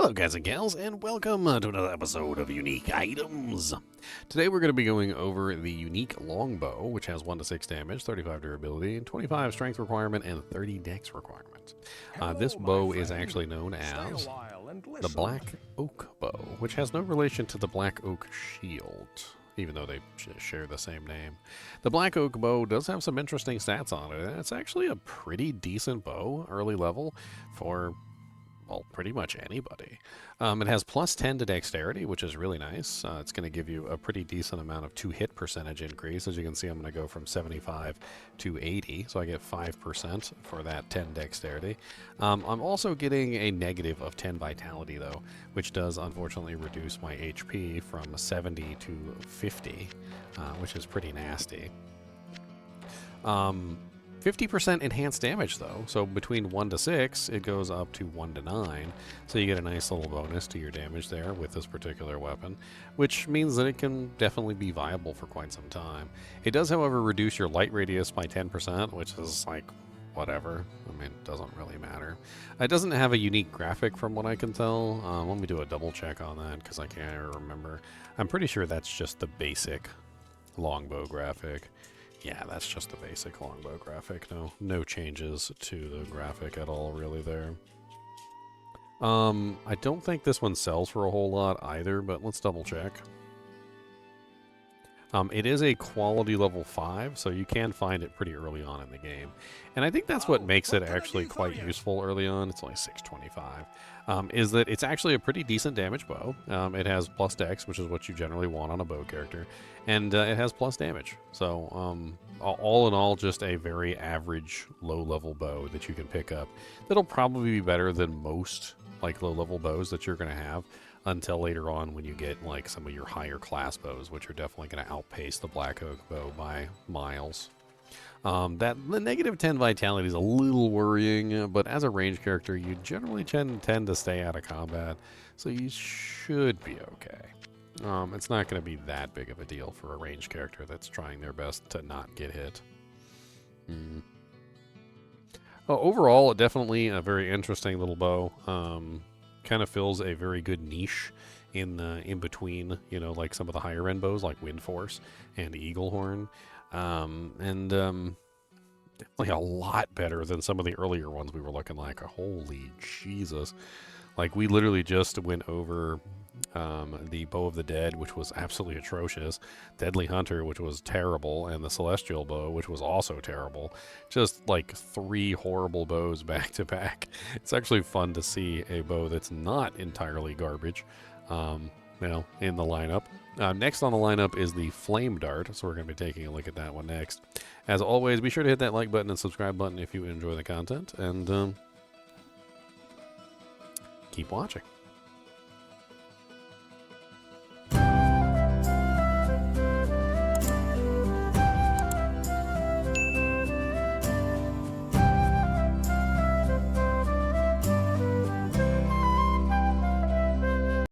Hello guys and gals, and welcome to another episode of Unique Items. Today we're going to be going over the unique longbow, which has 1 to 6 damage, 35 durability, 25 strength requirement, and 30 dex requirement. This bow is actually known as the Black Oak Bow, which has no relation to the Black Oak Shield, even though they share the same name. The Black Oak Bow does have some interesting stats on it, and it's actually a pretty decent bow, early level, for well, pretty much anybody. It has plus 10 to dexterity, which is really nice. It's going to give you a pretty decent amount of 2-hit percentage increase. As you can see, I'm going to go from 75 to 80, so I get 5% for that 10 dexterity. I'm also getting a negative of 10 vitality, though, which does unfortunately reduce my HP from 70 to 50, which is pretty nasty. 50% enhanced damage, though, so between 1 to 6, it goes up to 1 to 9, so you get a nice little bonus to your damage there with this particular weapon, which means that it can definitely be viable for quite some time. It does, however, reduce your light radius by 10%, which is like, whatever. I mean, it doesn't really matter. It doesn't have a unique graphic from what I can tell. Let me do a double check on that, because I can't remember. I'm pretty sure that's just the basic longbow graphic. Yeah, that's just the basic longbow graphic. No changes to the graphic at all, really, there. I don't think this one sells for a whole lot either, but let's double check. It is a quality level 5, so you can find it pretty early on in the game. And I think that's what makes it actually quite useful early on. It's only 625. Is that it's actually a pretty decent damage bow. It has plus dex, which is what you generally want on a bow character. And it has plus damage. So all in all, just a very average low-level bow that you can pick up. That'll probably be better than most like low-level bows that you're going to have, until later on when you get like some of your higher class bows, which are definitely going to outpace the Black Oak Bow by miles. The negative 10 vitality is a little worrying, but as a range character, you generally tend to stay out of combat, so you should be okay. It's not going to be that big of a deal for a range character that's trying their best to not get hit. Overall, definitely a very interesting little bow. Kind of fills a very good niche in between, you know, like some of the higher end bows like Wind Force and Eagle Horn. Definitely a lot better than some of the earlier ones we were looking like. Holy Jesus. Like, we literally just went over the Bow of the Dead, which was absolutely atrocious, Deadly Hunter, which was terrible, and the Celestial Bow, which was also terrible. Just like 3 horrible bows back to back. It's actually fun to see a bow that's not entirely garbage, in the lineup. Next on the lineup is the Flame Dart, so we're going to be taking a look at that one next. As always, be sure to hit that like button and subscribe button if you enjoy the content, and keep watching.